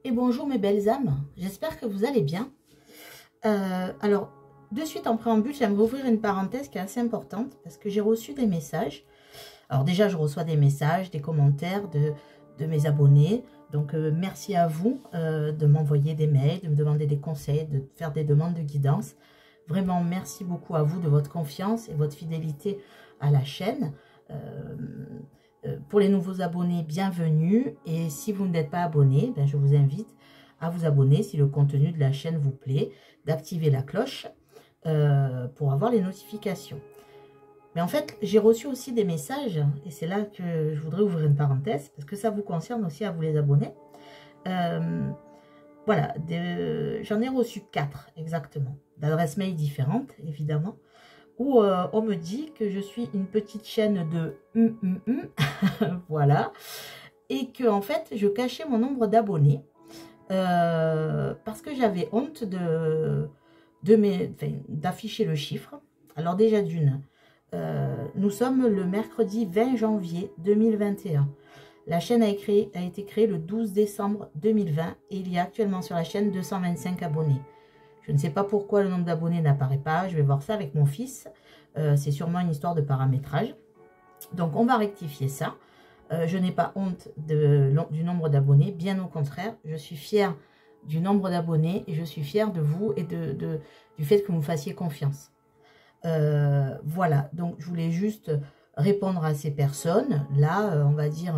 Et bonjour mes belles âmes, j'espère que vous allez bien. Alors, de suite en préambule, j'aimerais ouvrir une parenthèse qui est assez importante parce que j'ai reçu des messages. Alors déjà, je reçois des messages, des commentaires de mes abonnés. Donc, merci à vous de m'envoyer des mails, de me demander des conseils, de faire des demandes de guidance. Vraiment, merci beaucoup à vous de votre confiance et votre fidélité à la chaîne. Pour les nouveaux abonnés, bienvenue. Et si vous n'êtes pas abonné, ben, je vous invite à vous abonner si le contenu de la chaîne vous plaît, d'activer la cloche pour avoir les notifications. Mais en fait, j'ai reçu aussi des messages, et c'est là que je voudrais ouvrir une parenthèse, parce que ça vous concerne aussi à vous les abonnés. Voilà, j'en ai reçu 4 exactement, d'adresses mail différentes, évidemment, où on me dit que je suis une petite chaîne de voilà, et que en fait, je cachais mon nombre d'abonnés, parce que j'avais honte d'afficher le chiffre. Alors déjà d'une, nous sommes le mercredi 20 janvier 2021. La chaîne a été créée le 12 décembre 2020 et il y a actuellement sur la chaîne 225 abonnés. Je ne sais pas pourquoi le nombre d'abonnés n'apparaît pas, je vais voir ça avec mon fils. C'est sûrement une histoire de paramétrage. Donc on va rectifier ça. Je n'ai pas honte du nombre d'abonnés, bien au contraire, je suis fière du nombre d'abonnés et je suis fière de vous et du fait que vous me fassiez confiance. Voilà, donc je voulais juste répondre à ces personnes, là, on va dire,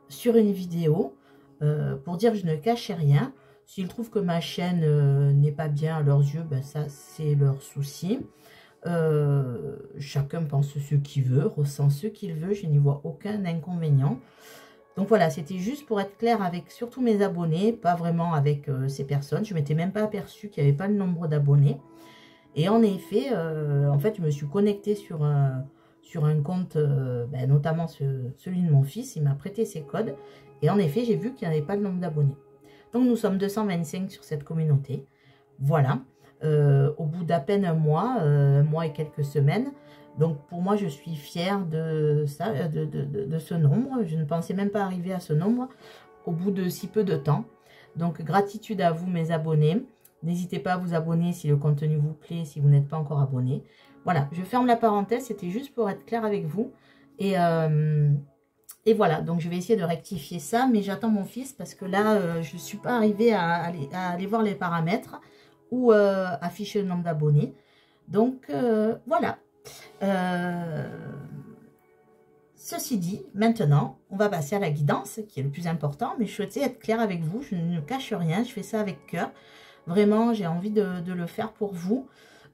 sur une vidéo, pour dire que je ne cachais rien. S'ils trouvent que ma chaîne n'est pas bien à leurs yeux, ben ça, c'est leur souci. Chacun pense ce qu'il veut, ressent ce qu'il veut, je n'y vois aucun inconvénient. Donc voilà, c'était juste pour être clair avec surtout mes abonnés, pas vraiment avec ces personnes. Je ne m'étais même pas aperçue qu'il n'y avait pas le nombre d'abonnés. Et en effet, en fait, je me suis connectée sur un compte, ben, notamment celui de mon fils. Il m'a prêté ses codes. Et en effet, j'ai vu qu'il n'y avait pas le nombre d'abonnés. Donc, nous sommes 225 sur cette communauté. Voilà. Au bout d'à peine un mois et quelques semaines. Donc, pour moi, je suis fière de ça, de ce nombre. Je ne pensais même pas arriver à ce nombre au bout de si peu de temps. Donc, gratitude à vous, mes abonnés. N'hésitez pas à vous abonner si le contenu vous plaît, si vous n'êtes pas encore abonné. Voilà, je ferme la parenthèse, c'était juste pour être clair avec vous. Et voilà, donc je vais essayer de rectifier ça, mais j'attends mon fils parce que là, je ne suis pas arrivée à aller voir les paramètres ou afficher le nombre d'abonnés. Donc, voilà. Ceci dit, maintenant, on va passer à la guidance, qui est le plus important, mais je souhaitais être claire avec vous, je ne cache rien, je fais ça avec cœur. Vraiment, j'ai envie de le faire pour vous.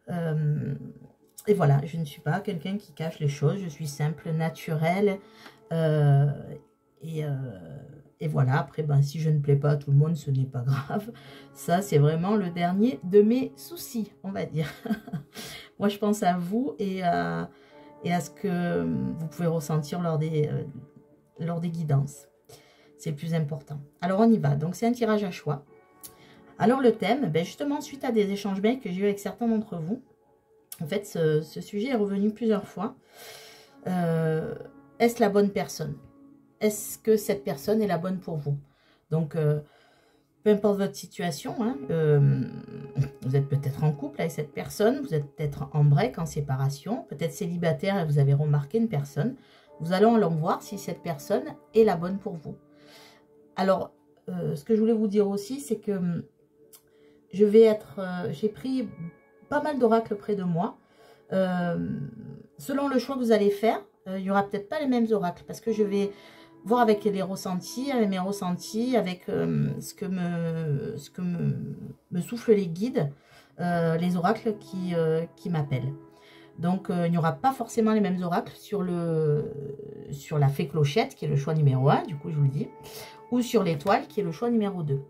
Et voilà, je ne suis pas quelqu'un qui cache les choses. Je suis simple, naturelle. Et voilà, après, ben, si je ne plais pas à tout le monde, ce n'est pas grave. Ça, c'est vraiment le dernier de mes soucis, on va dire. Moi, je pense à vous et à ce que vous pouvez ressentir lors des guidances. C'est le plus important. Alors, on y va. Donc, c'est un tirage à choix. Alors le thème, ben justement, suite à des échanges mails que j'ai eu avec certains d'entre vous, en fait, ce sujet est revenu plusieurs fois. Est-ce la bonne personne? Est-ce que cette personne est la bonne pour vous? Donc, peu importe votre situation, hein, vous êtes peut-être en couple avec cette personne, vous êtes peut-être en break, en séparation, peut-être célibataire et vous avez remarqué une personne. Nous allons voir si cette personne est la bonne pour vous. Alors, ce que je voulais vous dire aussi, c'est que j'ai pris pas mal d'oracles près de moi. Selon le choix que vous allez faire, il n'y aura peut-être pas les mêmes oracles parce que je vais voir avec les ressentis, avec mes ressentis, avec ce que me soufflent les guides, les oracles qui m'appellent. Donc, il n'y aura pas forcément les mêmes oracles sur la fée clochette, qui est le choix numéro 1, du coup, je vous le dis, ou sur l'étoile, qui est le choix numéro 2.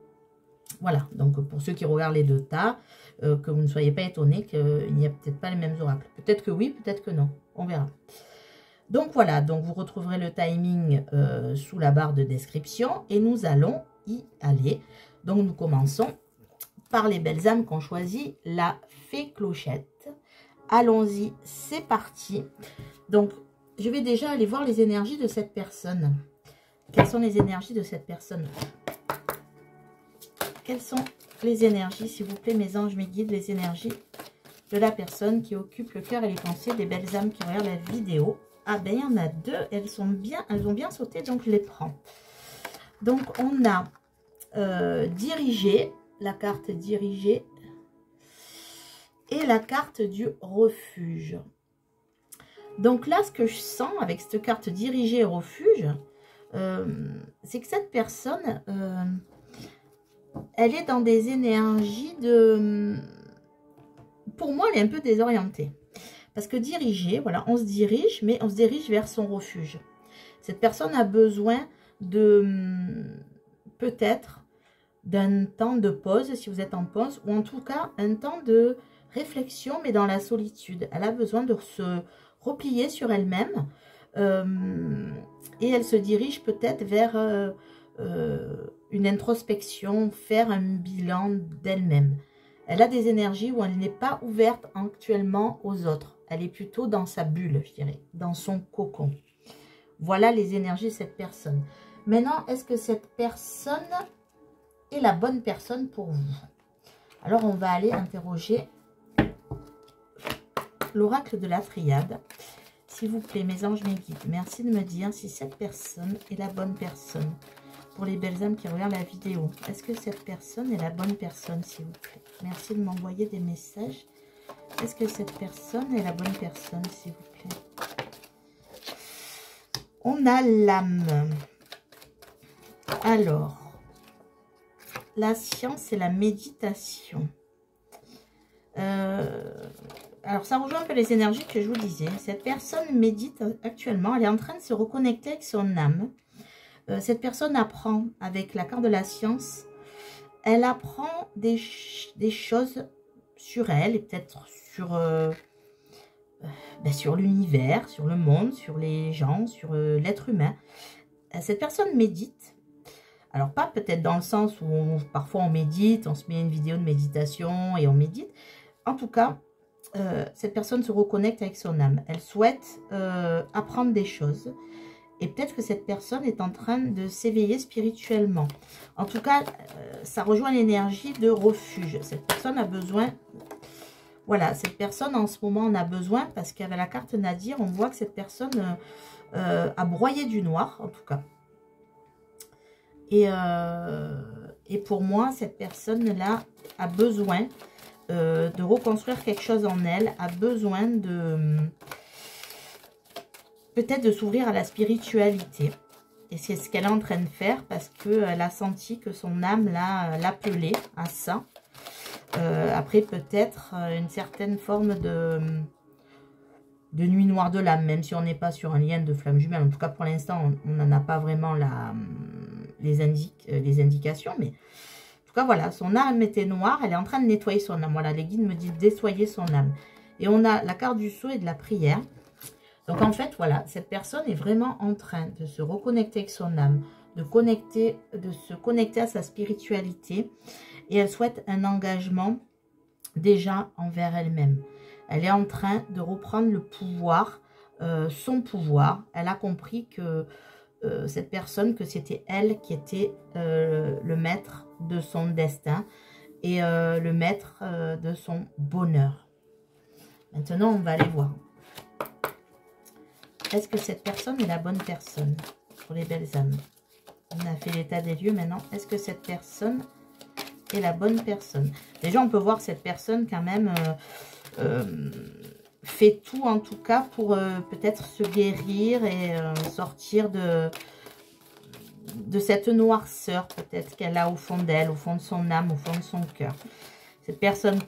Voilà, donc pour ceux qui regardent les deux tas, que vous ne soyez pas étonnés qu'il n'y a peut-être pas les mêmes oracles. Peut-être que oui, peut-être que non, on verra. Donc voilà, donc vous retrouverez le timing sous la barre de description et nous allons y aller. Donc nous commençons par les belles âmes qui ont choisi la fée clochette. Allons-y, c'est parti. Donc je vais déjà aller voir les énergies de cette personne. Quelles sont les énergies de cette personne ? quelles sont les énergies, s'il vous plaît, mes anges, mes guides, les énergies de la personne qui occupe le cœur et les pensées des belles âmes qui regardent la vidéo. Ah ben, il y en a deux, elles ont bien sauté, donc je les prends. Donc, on a dirigé, la carte dirigée, et la carte du refuge. Donc là, ce que je sens avec cette carte dirigée et refuge, c'est que cette personne, elle est dans des énergies de... Pour moi, elle est un peu désorientée. Parce que diriger, voilà, on se dirige, mais on se dirige vers son refuge. Cette personne a besoin de, peut-être, d'un temps de pause, si vous êtes en pause, ou en tout cas, un temps de réflexion, mais dans la solitude. Elle a besoin de se replier sur elle-même, et elle se dirige peut-être vers une introspection, faire un bilan d'elle-même. Elle a des énergies où elle n'est pas ouverte actuellement aux autres. Elle est plutôt dans sa bulle, je dirais, dans son cocon. Voilà les énergies de cette personne. Maintenant, est-ce que cette personne est la bonne personne pour vous? Alors, on va aller interroger l'oracle de la triade. S'il vous plaît, mes anges, mes guides, merci de me dire si cette personne est la bonne personne pour les belles âmes qui regardent la vidéo. Est-ce que cette personne est la bonne personne, s'il vous plaît? Merci de m'envoyer des messages. Est-ce que cette personne est la bonne personne, s'il vous plaît? On a l'âme. Alors, la science et la méditation. Alors, ça rejoint un peu les énergies que je vous disais. Cette personne médite actuellement. Elle est en train de se reconnecter avec son âme. Cette personne apprend avec la carte de la science. Elle apprend des choses sur elle et peut-être sur l'univers, sur le monde, sur les gens, sur l'être humain. Cette personne médite. Alors, pas peut-être dans le sens où parfois on médite, on se met une vidéo de méditation et on médite. En tout cas, cette personne se reconnecte avec son âme. Elle souhaite apprendre des choses. Et peut-être que cette personne est en train de s'éveiller spirituellement. En tout cas, ça rejoint l'énergie de refuge. Cette personne a besoin... Voilà, cette personne en ce moment en a besoin parce qu'avec la carte Nadir, on voit que cette personne a broyé du noir, en tout cas. Et pour moi, cette personne-là a besoin de reconstruire quelque chose en elle, a besoin de... peut-être de s'ouvrir à la spiritualité. Et c'est ce qu'elle est en train de faire parce qu'elle a senti que son âme l'appelait à ça. Après, peut-être une certaine forme de nuit noire de l'âme, même si on n'est pas sur un lien de flamme jumelle. En tout cas, pour l'instant, on n'en a pas vraiment les indications. Mais en tout cas, voilà, son âme était noire. Elle est en train de nettoyer son âme. Voilà, les guides me disent nettoyer son âme. Et on a la carte du sceau et de la prière. Donc, en fait, voilà, cette personne est vraiment en train de se reconnecter avec son âme, de se connecter à sa spiritualité. Et elle souhaite un engagement déjà envers elle-même. Elle est en train de reprendre le pouvoir, son pouvoir. Elle a compris que cette personne, que c'était elle qui était le maître de son destin et le maître de son bonheur. Maintenant, on va aller voir. Est-ce que cette personne est la bonne personne pour les belles âmes? On a fait l'état des lieux maintenant. Est-ce que cette personne est la bonne personne? Déjà, on peut voir cette personne quand même fait tout en tout cas pour peut-être se guérir et sortir de cette noirceur peut-être qu'elle a au fond d'elle, au fond de son âme, au fond de son cœur. Cette personne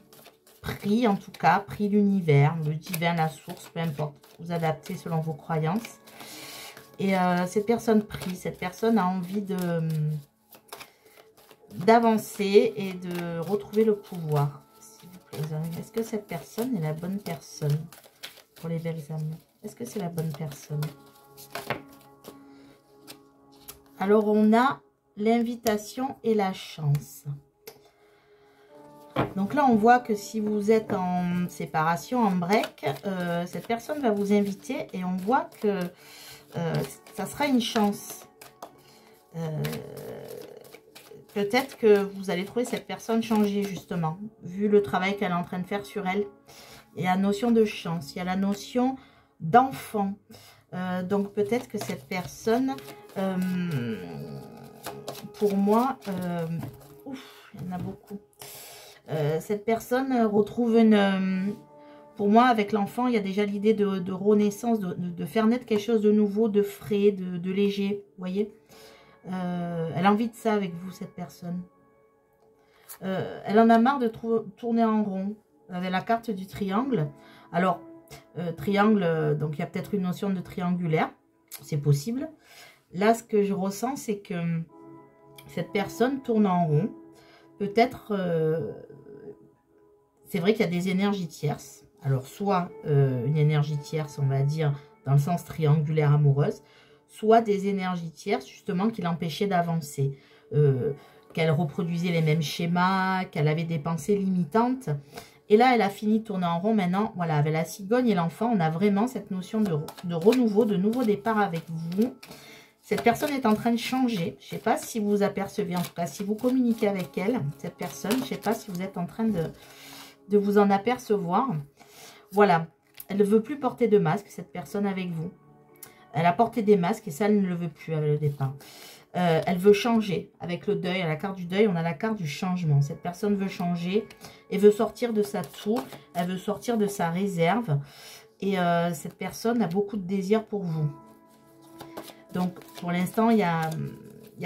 prie en tout cas, prie l'univers, le divin, la source, peu importe. Vous adaptez selon vos croyances. Et cette personne prie, cette personne a envie d'avancer et de retrouver le pouvoir. S'il vous plaît, est-ce que cette personne est la bonne personne pour les belles âmes? Est-ce que c'est la bonne personne? Alors, on a l'invitation et la chance. Donc là, on voit que si vous êtes en séparation, en break, cette personne va vous inviter et on voit que ça sera une chance. peut-être que vous allez trouver cette personne changée, justement, vu le travail qu'elle est en train de faire sur elle. Il y a la notion de chance, il y a la notion d'enfant. Donc, peut-être que cette personne, pour moi, ouf, il y en a beaucoup. Cette personne retrouve une... pour moi, avec l'enfant, il y a déjà l'idée de renaissance, de faire naître quelque chose de nouveau, de frais, de léger, vous voyez. Elle a envie de ça avec vous, cette personne. Elle en a marre de tourner en rond. Vous avez la carte du triangle. Alors, triangle, donc il y a peut-être une notion de triangulaire. C'est possible. Là, ce que je ressens, c'est que cette personne tourne en rond. Peut-être, c'est vrai qu'il y a des énergies tierces. Alors, soit une énergie tierce, on va dire, dans le sens triangulaire amoureuse, soit des énergies tierces, justement, qui l'empêchaient d'avancer. Qu'elle reproduisait les mêmes schémas, qu'elle avait des pensées limitantes. Et là, elle a fini de tourner en rond. Maintenant, voilà, avec la cigogne et l'enfant, on a vraiment cette notion de renouveau, de nouveau départ avec vous. Cette personne est en train de changer. Je ne sais pas si vous vous apercevez, en tout cas, si vous communiquez avec elle, cette personne, je ne sais pas si vous êtes en train de vous en apercevoir. Voilà, elle ne veut plus porter de masque, cette personne avec vous. Elle a porté des masques et ça, elle ne le veut plus avec le départ. Elle veut changer avec le deuil. À la carte du deuil, on a la carte du changement. Cette personne veut changer et veut sortir de sa tour. Elle veut sortir de sa réserve. Et cette personne a beaucoup de désir pour vous. Donc, pour l'instant, il y a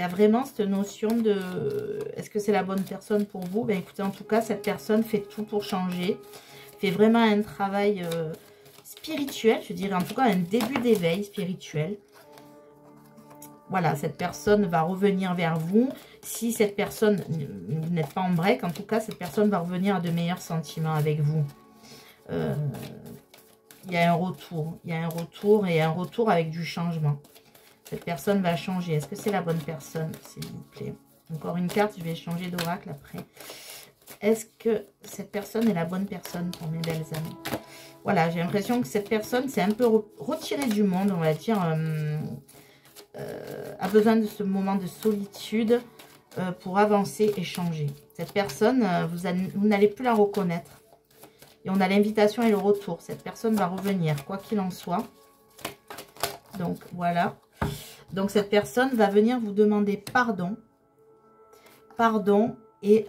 vraiment cette notion de... Est-ce que c'est la bonne personne pour vous? Ben, écoutez, en tout cas, cette personne fait tout pour changer. Fait vraiment un travail spirituel, je dirais. En tout cas, un début d'éveil spirituel. Voilà, cette personne va revenir vers vous. Si cette personne, vous n'êtes pas en break, en tout cas, cette personne va revenir à de meilleurs sentiments avec vous. Il y a un retour. Il y a un retour et un retour avec du changement. Cette personne va changer. Est-ce que c'est la bonne personne, s'il vous plaît? Encore une carte, je vais changer d'oracle après. Est-ce que cette personne est la bonne personne pour mes belles amies? Voilà, j'ai l'impression que cette personne s'est un peu retirée du monde, on va dire... a besoin de ce moment de solitude pour avancer et changer. Cette personne, vous n'allez plus la reconnaître. Et on a l'invitation et le retour. Cette personne va revenir, quoi qu'il en soit. Donc, voilà. Donc, cette personne va venir vous demander pardon. Pardon. Et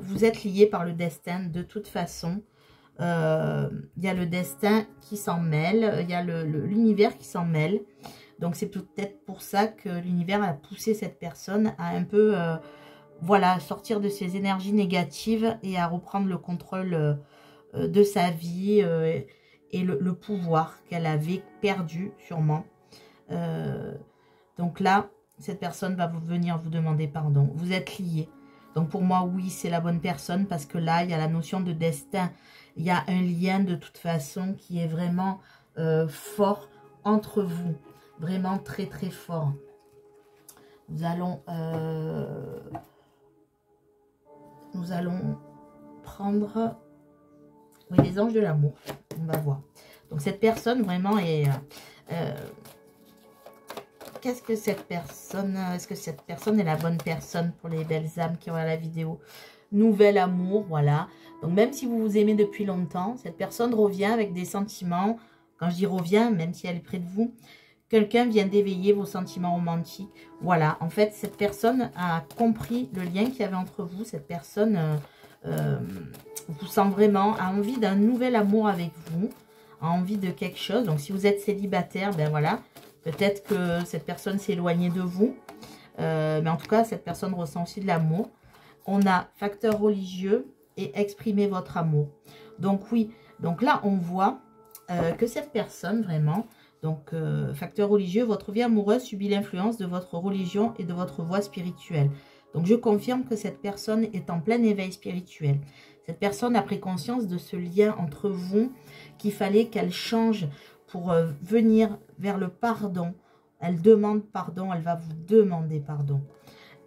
vous êtes liés par le destin de toute façon. Il y a le destin qui s'en mêle. Il y a l'univers qui s'en mêle. Donc, c'est peut-être pour ça que l'univers a poussé cette personne à un peu, voilà, sortir de ses énergies négatives et à reprendre le contrôle de sa vie et le pouvoir qu'elle avait perdu, sûrement. Donc là, cette personne va venir vous demander pardon. Vous êtes liés. Donc, pour moi, oui, c'est la bonne personne parce que là, il y a la notion de destin. Il y a un lien de toute façon qui est vraiment fort entre vous. Vraiment très très fort. Nous allons prendre les anges de l'amour. On va voir. Donc cette personne vraiment est... Qu'est-ce que cette personne... Est-ce que cette personne est la bonne personne pour les belles âmes qui regardent la vidéo? Nouvel amour, voilà. Donc même si vous vous aimez depuis longtemps, cette personne revient avec des sentiments. Quand je dis revient, même si elle est près de vous... Quelqu'un vient d'éveiller vos sentiments romantiques. Voilà, en fait, cette personne a compris le lien qu'il y avait entre vous. Cette personne vous sent vraiment, a envie d'un nouvel amour avec vous, a envie de quelque chose. Donc, si vous êtes célibataire, ben voilà, peut-être que cette personne s'est éloignée de vous. Mais en tout cas, cette personne ressent aussi de l'amour. On a facteur religieux et exprimer votre amour. Donc, oui, donc là, on voit que cette personne, vraiment... Donc, facteur religieux, votre vie amoureuse subit l'influence de votre religion et de votre voie spirituelle. Donc, je confirme que cette personne est en plein éveil spirituel. Cette personne a pris conscience de ce lien entre vous, qu'il fallait qu'elle change pour venir vers le pardon. Elle demande pardon, elle va vous demander pardon.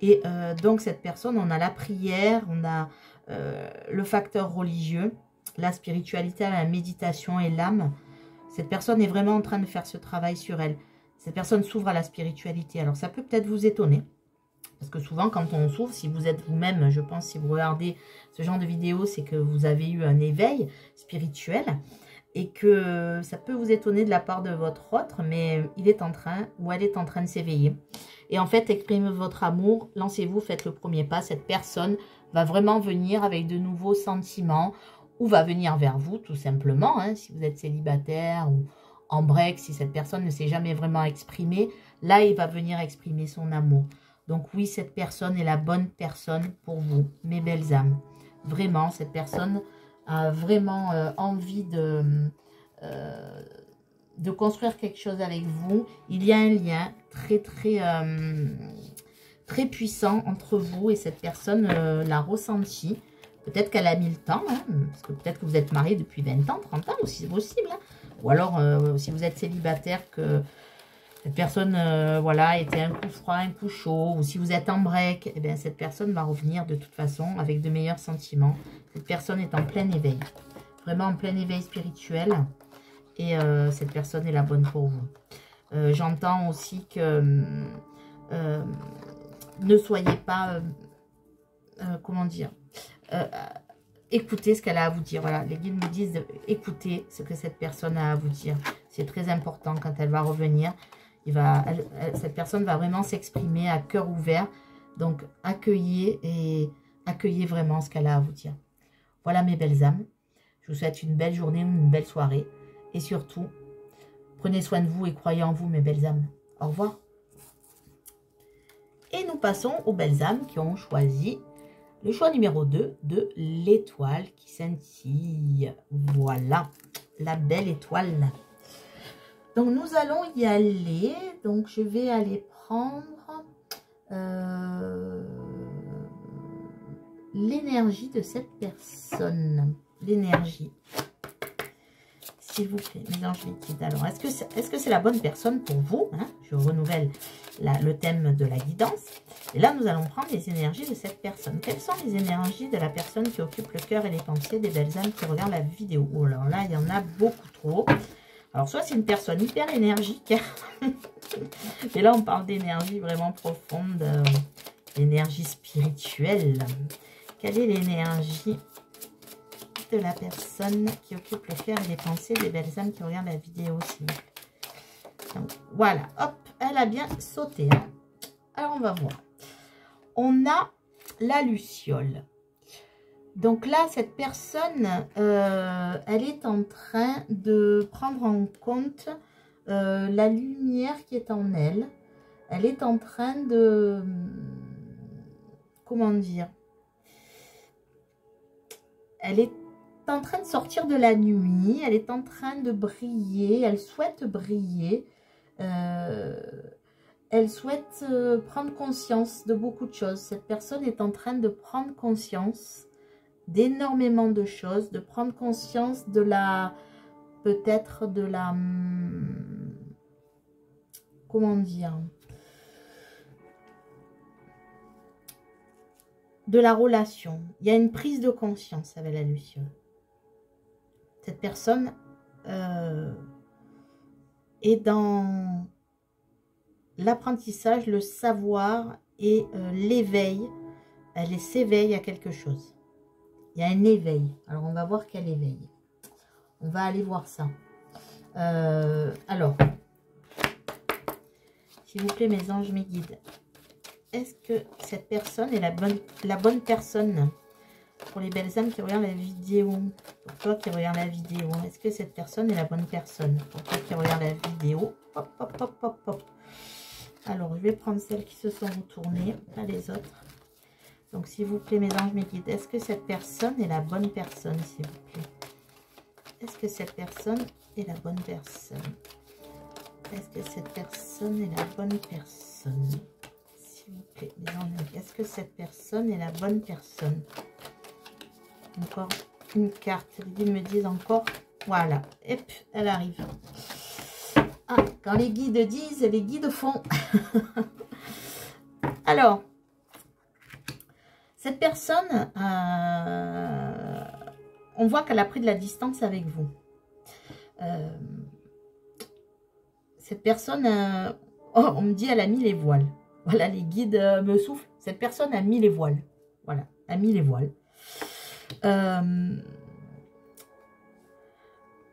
Et donc, cette personne, on a la prière, on a le facteur religieux, la spiritualité, la méditation et l'âme. Cette personne est vraiment en train de faire ce travail sur elle. Cette personne s'ouvre à la spiritualité. Alors, ça peut peut-être vous étonner. Parce que souvent, quand on souffre, si vous êtes vous-même, je pense, si vous regardez ce genre de vidéo, c'est que vous avez eu un éveil spirituel et que ça peut vous étonner de la part de votre autre, mais il est en train ou elle est en train de s'éveiller. Et en fait, exprimez votre amour, lancez-vous, faites le premier pas. Cette personne va vraiment venir avec de nouveaux sentiments ou va venir vers vous, tout simplement. Hein, si vous êtes célibataire ou en break, si cette personne ne s'est jamais vraiment exprimée, là, il va venir exprimer son amour. Donc oui, cette personne est la bonne personne pour vous, mes belles âmes. Vraiment, cette personne a vraiment envie de construire quelque chose avec vous. Il y a un lien très puissant entre vous et cette personne l'a ressenti. Peut-être qu'elle a mis le temps, hein, parce que peut-être que vous êtes marié depuis 20 ans, 30 ans aussi, c'est possible. Hein. Ou alors, si vous êtes célibataire, que cette personne, voilà, était un coup froid, un coup chaud, ou si vous êtes en break, eh bien, cette personne va revenir de toute façon avec de meilleurs sentiments. Cette personne est en plein éveil, vraiment en plein éveil spirituel, et cette personne est la bonne pour vous. J'entends aussi que ne soyez pas, comment dire, écoutez ce qu'elle a à vous dire. Voilà, les guides me disent écoutez ce que cette personne a à vous dire. C'est très important quand elle va revenir. Cette personne va vraiment s'exprimer à cœur ouvert. Donc, accueillez vraiment ce qu'elle a à vous dire. Voilà mes belles âmes. Je vous souhaite une belle journée, une belle soirée. Et surtout, prenez soin de vous et croyez en vous, mes belles âmes. Au revoir. Et nous passons aux belles âmes qui ont choisi le choix numéro 2 de l'étoile qui scintille. Voilà, la belle étoile. Donc, nous allons y aller. Donc, je vais aller prendre l'énergie de cette personne. L'énergie. S'il vous plaît, mes anges liquides. Alors, est-ce que c'est la bonne personne pour vous, hein? Je renouvelle le thème de la guidance. Et là, nous allons prendre les énergies de cette personne. Quelles sont les énergies de la personne qui occupe le cœur et les pensées des belles âmes qui regardent la vidéo? Oh, alors là, il y en a beaucoup trop. Alors, soit c'est une personne hyper énergique. Et là, on parle d'énergie vraiment profonde, d'énergie spirituelle. Quelle est l'énergie de la personne qui occupe le cœur et les pensées des belles âmes qui regardent la vidéo aussi? Donc, voilà, hop, elle a bien sauté. Hein. Alors, on va voir. On a la luciole. Donc là, cette personne, elle est en train de prendre en compte la lumière qui est en elle. Elle est en train de... Comment dire? Elle est en train de sortir de la nuit. Elle est en train de briller. Elle souhaite briller. Elle souhaite prendre conscience de beaucoup de choses. Cette personne est en train de prendre conscience d'énormément de choses, de prendre conscience de la, peut-être de la, comment dire, de la relation. Il y a une prise de conscience avec la luciole. Cette personne est dans l'apprentissage, le savoir et l'éveil. Elle s'éveille à quelque chose. Il y a un éveil. Alors, on va voir quel éveil. On va aller voir ça. Alors, s'il vous plaît, mes anges, mes guides, est-ce que cette personne est la bonne personne pour les belles âmes qui regardent la vidéo? Pour toi qui regarde la vidéo, est-ce que cette personne est la bonne personne? Pour toi qui regarde la vidéo, hop, hop, hop, hop, hop. Alors, je vais prendre celles qui se sont retournées, pas les autres. Donc, s'il vous plaît, mes anges, mes guides, est-ce que cette personne est la bonne personne, s'il vous plaît? Est-ce que cette personne est la bonne personne? Est-ce que cette personne est la bonne personne? S'il vous plaît, mes anges, est-ce que cette personne est la bonne personne? Encore une carte. Les guides me disent encore. Voilà. Hop, elle arrive. Ah, quand les guides disent, les guides font. Alors, cette personne, on voit qu'elle a pris de la distance avec vous. Cette personne, on me dit, elle a mis les voiles. Voilà, les guides me soufflent. Cette personne a mis les voiles. Voilà, a mis les voiles.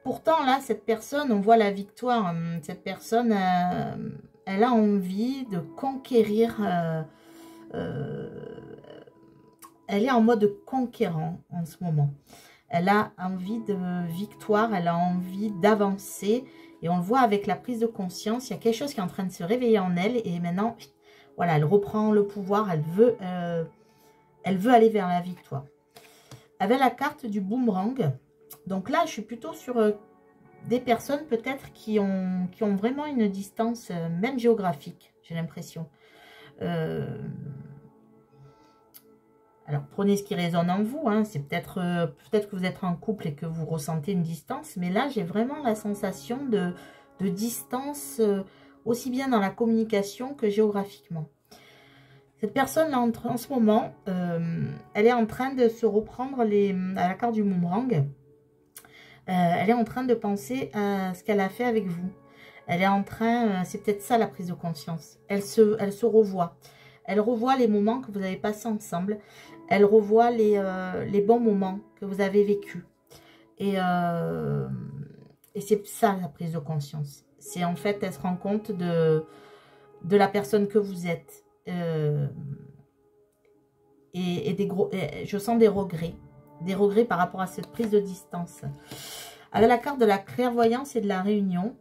Pourtant, là, cette personne, on voit la victoire. Cette personne, elle a envie de conquérir. Elle est en mode conquérant en ce moment. Elle a envie de victoire, elle a envie d'avancer. Et on le voit avec la prise de conscience. Il y a quelque chose qui est en train de se réveiller en elle. Et maintenant, voilà, elle reprend le pouvoir. Elle veut aller vers la victoire. Avec la carte du boomerang. Donc là, je suis plutôt sur des personnes peut-être qui ont vraiment une distance, même géographique, j'ai l'impression. Alors, prenez ce qui résonne en vous. Hein. C'est peut-être que vous êtes en couple et que vous ressentez une distance. Mais là, j'ai vraiment la sensation de distance, aussi bien dans la communication que géographiquement. Cette personne, là, en ce moment, elle est en train de se reprendre à la carte du boomerang. Elle est en train de penser à ce qu'elle a fait avec vous. Elle est en train, c'est peut-être ça la prise de conscience. Elle se revoit. Elle revoit les moments que vous avez passés ensemble. Elle revoit les bons moments que vous avez vécus. Et c'est ça la prise de conscience. C'est en fait, elle se rend compte de la personne que vous êtes. Je sens des regrets. Des regrets par rapport à cette prise de distance. Avec la carte de la clairvoyance et de la réunion,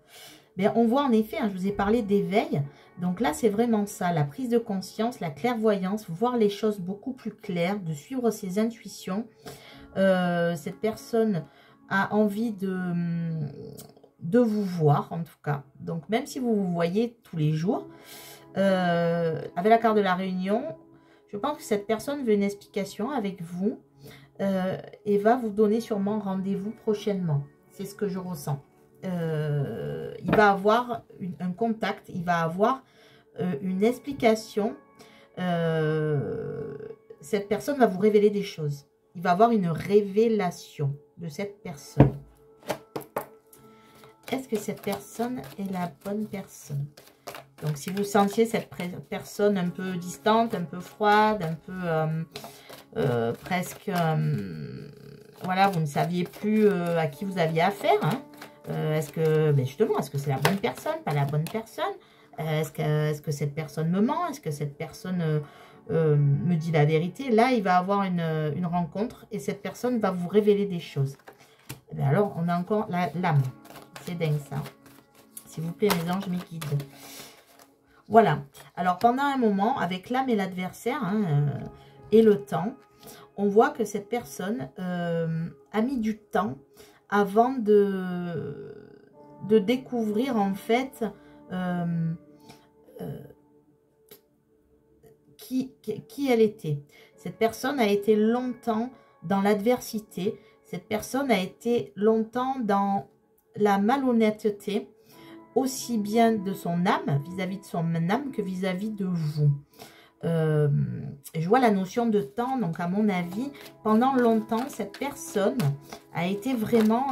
bien, on voit en effet, hein, je vous ai parlé d'éveil. Donc là, c'est vraiment ça, la prise de conscience, la clairvoyance, voir les choses beaucoup plus claires, de suivre ses intuitions. Cette personne a envie de vous voir, en tout cas. Donc, même si vous vous voyez tous les jours, avec la carte de la réunion, je pense que cette personne veut une explication avec vous et va vous donner sûrement rendez-vous prochainement. C'est ce que je ressens. Il va avoir un contact, il va avoir une explication. Cette personne va vous révéler des choses. Il va avoir une révélation de cette personne. Est-ce que cette personne est la bonne personne? Donc, si vous sentiez cette personne un peu distante, un peu froide, un peu presque... voilà, vous ne saviez plus à qui vous aviez affaire. Hein. Est-ce que, ben justement, est-ce que c'est la bonne personne, pas la bonne personne? Est-ce que cette personne me ment? Est-ce que cette personne me dit la vérité? Là, il va avoir une rencontre et cette personne va vous révéler des choses. Et bien alors, on a encore l'âme. C'est dingue, ça. S'il vous plaît, mes anges, mes guides. Voilà. Alors, pendant un moment, avec l'âme et l'adversaire et le temps, on voit que cette personne a mis du temps avant de découvrir, en fait, qui elle était. Cette personne a été longtemps dans l'adversité. Cette personne a été longtemps dans la malhonnêteté, aussi bien de son âme, vis-à-vis de son âme, que vis-à-vis de vous. Je vois la notion de temps, donc à mon avis, pendant longtemps, cette personne a été vraiment,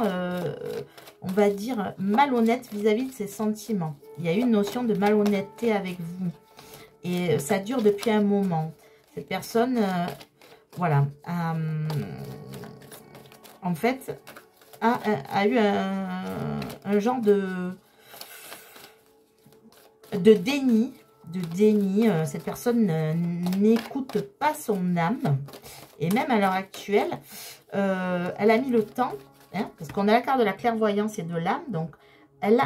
on va dire, malhonnête vis-à-vis de ses sentiments. Il y a eu une notion de malhonnêteté avec vous. Et ça dure depuis un moment. Cette personne, voilà, en fait, a eu un genre de déni. Cette personne n'écoute pas son âme. Et même à l'heure actuelle, elle a mis le temps, hein, parce qu'on a la carte de la clairvoyance et de l'âme. Donc, elle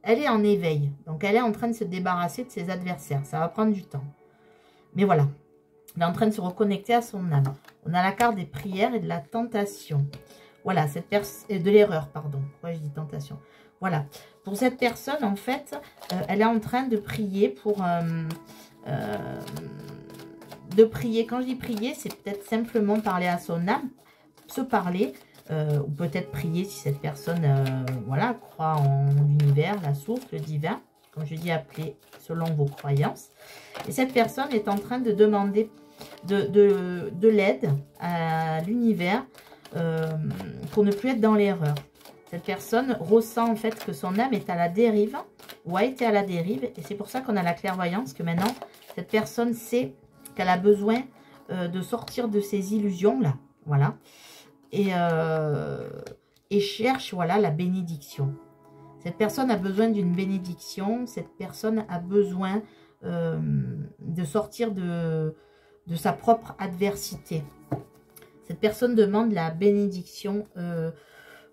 est en éveil. Donc, elle est en train de se débarrasser de ses adversaires. Ça va prendre du temps. Mais voilà. Elle est en train de se reconnecter à son âme. On a la carte des prières et de la tentation. Voilà, cette personne... de l'erreur, pardon. Pourquoi je dis tentation? Voilà. Pour cette personne, en fait, elle est en train de prier pour... de prier. Quand je dis prier, c'est peut-être simplement parler à son âme, se parler, ou peut-être prier si cette personne, voilà, croit en l'univers, la source, le divin. Comme je dis, appeler selon vos croyances. Et cette personne est en train de demander de l'aide à l'univers pour ne plus être dans l'erreur. Cette personne ressent en fait que son âme est à la dérive ou a été à la dérive. Et c'est pour ça qu'on a la clairvoyance, que maintenant, cette personne sait qu'elle a besoin de sortir de ces illusions-là. Voilà. Et cherche, voilà, la bénédiction. Cette personne a besoin d'une bénédiction. Cette personne a besoin de sortir de sa propre adversité. Cette personne demande la bénédiction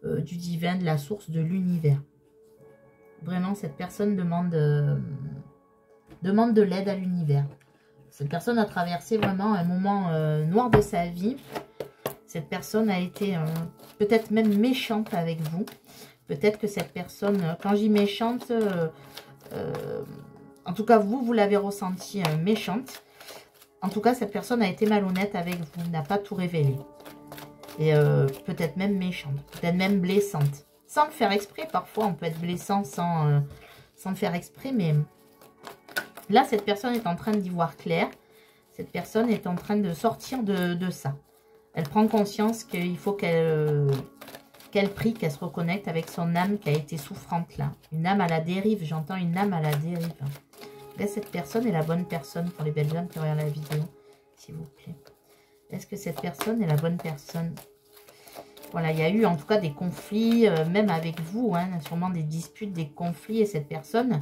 du divin, de la source, de l'univers. Vraiment, cette personne demande de l'aide à l'univers. Cette personne a traversé vraiment un moment noir de sa vie. Cette personne a été peut-être même méchante avec vous. Peut-être que cette personne, quand je dis méchante, en tout cas vous l'avez ressenti méchante. En tout cas, cette personne a été malhonnête avec vous, n'a pas tout révélé. Et peut-être même méchante, peut-être même blessante. Sans le faire exprès, parfois on peut être blessant sans le faire exprès, mais là, cette personne est en train d'y voir clair. Cette personne est en train de sortir de ça. Elle prend conscience qu'il faut qu'elle prie, qu'elle se reconnecte avec son âme qui a été souffrante là. Une âme à la dérive, j'entends une âme à la dérive. Là, cette personne est la bonne personne pour les belles âmes qui regardent la vidéo, s'il vous plaît. Est-ce que cette personne est la bonne personne? Voilà, il y a eu en tout cas des conflits, même avec vous, hein, sûrement des disputes, des conflits. Et cette personne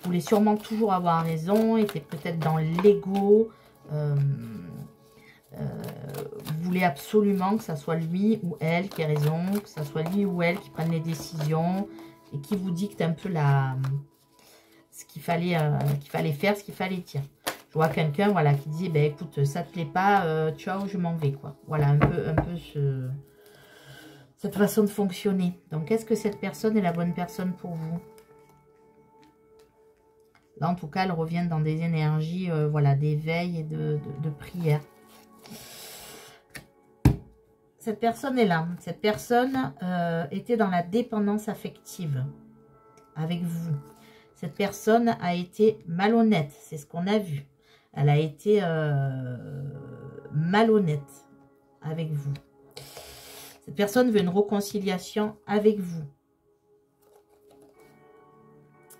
voulait sûrement toujours avoir raison, était peut-être dans l'ego, voulait absolument que ça soit lui ou elle qui ait raison, que ça soit lui ou elle qui prenne les décisions et qui vous dicte un peu ce qu'il fallait faire, ce qu'il fallait dire. Je vois quelqu'un, voilà, qui dit, ben écoute, ça te plaît pas, ciao, je m'en vais, quoi. Voilà, un peu cette façon de fonctionner. Donc, est-ce que cette personne est la bonne personne pour vous? Là, en tout cas, elle revient dans des énergies, voilà, d'éveil et de prière. Cette personne est là. Cette personne était dans la dépendance affective avec vous. Cette personne a été malhonnête, c'est ce qu'on a vu. Elle a été malhonnête avec vous. Cette personne veut une réconciliation avec vous.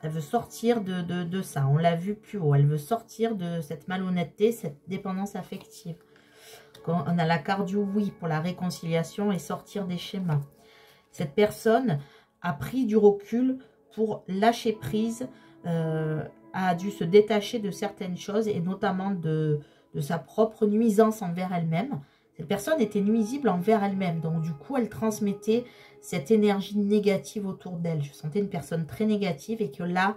Elle veut sortir de ça. On l'a vu plus haut. Elle veut sortir de cette malhonnêteté, cette dépendance affective. Quand on a la carte du oui pour la réconciliation et sortir des schémas. Cette personne a pris du recul pour lâcher prise, a dû se détacher de certaines choses et notamment de sa propre nuisance envers elle-même. Cette personne était nuisible envers elle-même, donc du coup elle transmettait cette énergie négative autour d'elle. Je sentais une personne très négative et que là,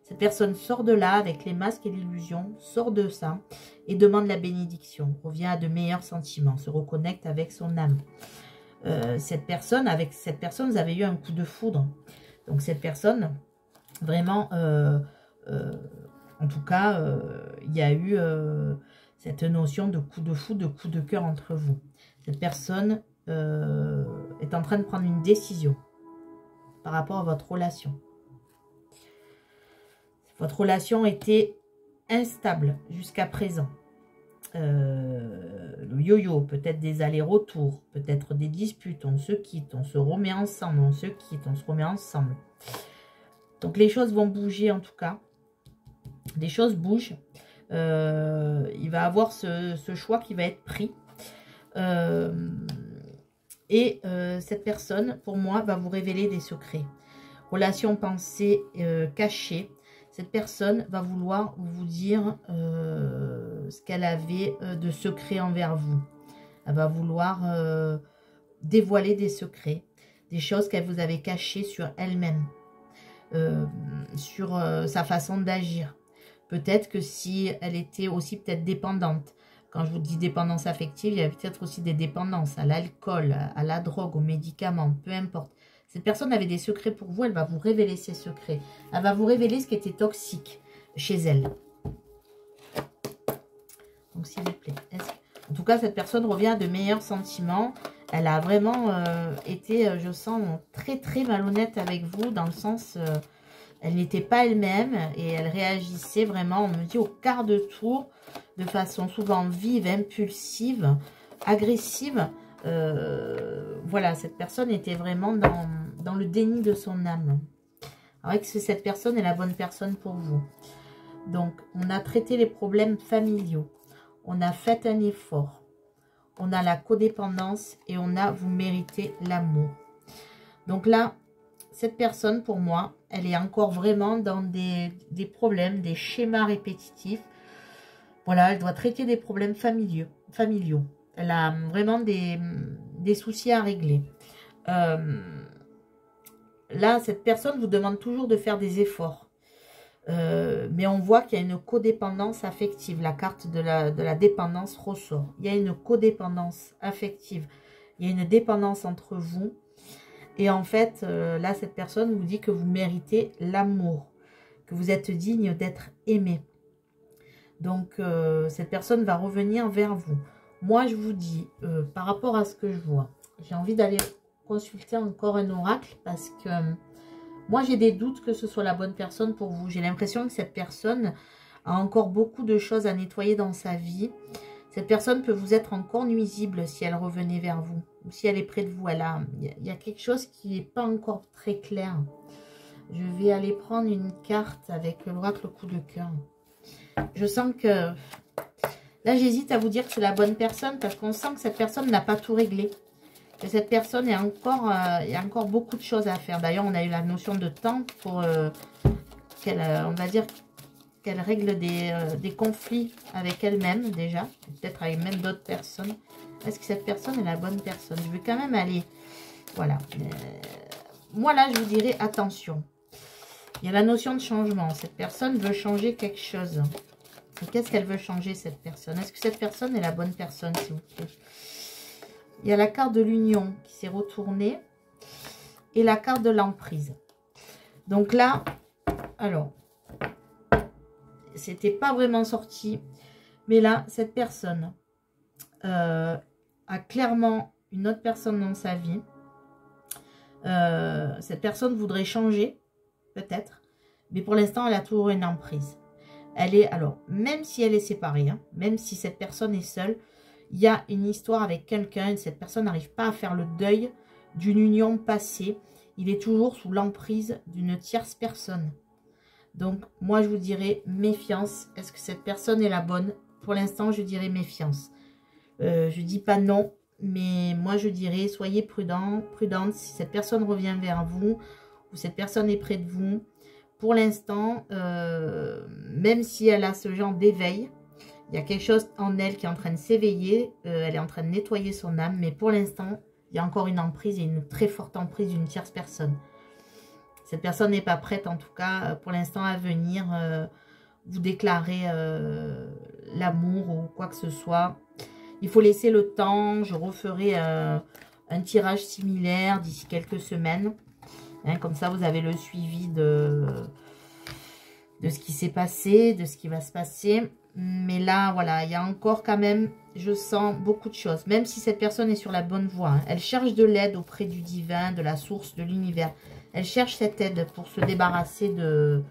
cette personne sort de là avec les masques et l'illusion, sort de ça et demande la bénédiction, revient à de meilleurs sentiments, se reconnecte avec son âme. Avec cette personne, vous avez eu un coup de foudre. Donc cette personne, vraiment, en tout cas, il y a eu cette notion de coup de foudre, de coup de cœur entre vous. Cette personne est en train de prendre une décision par rapport à votre relation. Votre relation était instable jusqu'à présent. Le yo-yo, peut-être des allers-retours, peut-être des disputes, on se quitte, on se remet ensemble, on se quitte, on se remet ensemble. Donc les choses vont bouger en tout cas. Des choses bougent. Il va y avoir ce choix qui va être pris. Cette personne, pour moi, va vous révéler des secrets. Relation pensée cachée. Cette personne va vouloir vous dire ce qu'elle avait de secret envers vous. Elle va vouloir dévoiler des secrets, des choses qu'elle vous avait cachées sur elle-même, sur sa façon d'agir. Peut-être que si elle était aussi peut-être dépendante. Quand je vous dis dépendance affective, il y a peut-être aussi des dépendances à l'alcool, à la drogue, aux médicaments, peu importe. Cette personne avait des secrets pour vous, elle va vous révéler ses secrets. Elle va vous révéler ce qui était toxique chez elle. Donc s'il vous plaît. En tout cas, cette personne revient à de meilleurs sentiments. Elle a vraiment été, je sens, très très malhonnête avec vous, dans le sens, elle n'était pas elle-même et elle réagissait vraiment, on me dit, au quart de tour, de façon souvent vive, impulsive, agressive. Voilà, cette personne était vraiment dans le déni de son âme. Alors que cette personne est la bonne personne pour vous. Donc, on a traité les problèmes familiaux. On a fait un effort. On a la codépendance et on a vous méritez l'amour. Donc là, cette personne, pour moi, elle est encore vraiment dans des problèmes, des schémas répétitifs. Voilà, elle doit traiter des problèmes familiaux. Elle a vraiment des soucis à régler. Là, cette personne vous demande toujours de faire des efforts. Mais on voit qu'il y a une codépendance affective. La carte de la dépendance ressort. Il y a une codépendance affective. Il y a une dépendance entre vous. Et en fait, là, cette personne vous dit que vous méritez l'amour. Que vous êtes digne d'être aimé. Donc, cette personne va revenir vers vous. Moi, je vous dis, par rapport à ce que je vois, j'ai envie d'aller consulter encore un oracle parce que moi, j'ai des doutes que ce soit la bonne personne pour vous. J'ai l'impression que cette personne a encore beaucoup de choses à nettoyer dans sa vie. Cette personne peut vous être encore nuisible si elle revenait vers vous. Ou si elle est près de vous. Il y a quelque chose qui n'est pas encore très clair. Je vais aller prendre une carte avec l'oracle coup de cœur. Je sens que... Là, j'hésite à vous dire que c'est la bonne personne parce qu'on sent que cette personne n'a pas tout réglé. Que cette personne est encore... il y a encore beaucoup de choses à faire. D'ailleurs, on a eu la notion de temps pour qu'elle, on va dire, qu'elle règle des conflits avec elle-même déjà. Peut-être avec même d'autres personnes. Est-ce que cette personne est la bonne personne? Je vais quand même aller... Voilà. Moi, là, je vous dirais attention. Il y a la notion de changement. Cette personne veut changer quelque chose. Qu'est-ce qu'elle veut changer, cette personne? Est-ce que cette personne est la bonne personne, s'il vous plaît? Il y a la carte de l'union qui s'est retournée. Et la carte de l'emprise. Donc là, alors, c'était pas vraiment sorti. Mais là, cette personne a clairement une autre personne dans sa vie. Cette personne voudrait changer, peut-être. Mais pour l'instant, elle a toujours une emprise. Elle est, alors, même si elle est séparée, hein, même si cette personne est seule, il y a une histoire avec quelqu'un. Cette personne n'arrive pas à faire le deuil d'une union passée. Il est toujours sous l'emprise d'une tierce personne. Donc, moi, je vous dirais méfiance. Est-ce que cette personne est la bonne? Pour l'instant, je dirais méfiance. Je dis pas non, mais moi, je dirais soyez prudent, prudente. Si cette personne revient vers vous ou cette personne est près de vous, pour l'instant, même si elle a ce genre d'éveil, il y a quelque chose en elle qui est en train de s'éveiller. Elle est en train de nettoyer son âme. Mais pour l'instant, il y a encore une emprise et une très forte emprise d'une tierce personne. Cette personne n'est pas prête, en tout cas, pour l'instant, à venir vous déclarer l'amour ou quoi que ce soit. Il faut laisser le temps. Je referai un tirage similaire d'ici quelques semaines. Hein, comme ça, vous avez le suivi de ce qui s'est passé, de ce qui va se passer. Mais là, voilà, il y a encore quand même, je sens beaucoup de choses. Même si cette personne est sur la bonne voie. Hein, elle cherche de l'aide auprès du divin, de la source, de l'univers. Elle cherche cette aide pour se débarrasser de...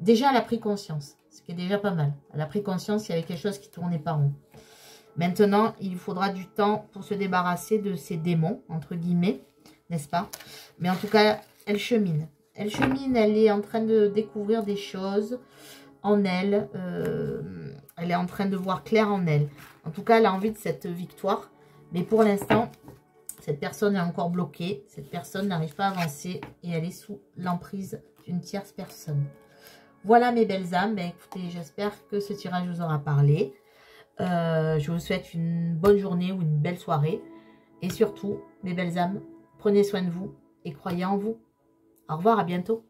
Déjà, elle a pris conscience, ce qui est déjà pas mal. Elle a pris conscience qu'il y avait quelque chose qui tournait pas rond. Maintenant, il faudra du temps pour se débarrasser de ces démons, entre guillemets, n'est-ce pas? Mais en tout cas, elle chemine. Elle chemine, elle est en train de découvrir des choses en elle. Elle est en train de voir clair en elle. En tout cas, elle a envie de cette victoire. Mais pour l'instant, cette personne est encore bloquée. Cette personne n'arrive pas à avancer et elle est sous l'emprise d'une tierce personne. Voilà mes belles âmes. Ben, écoutez, j'espère que ce tirage vous aura parlé. Je vous souhaite une bonne journée ou une belle soirée. Et surtout, mes belles âmes, prenez soin de vous et croyez en vous. Au revoir, à bientôt.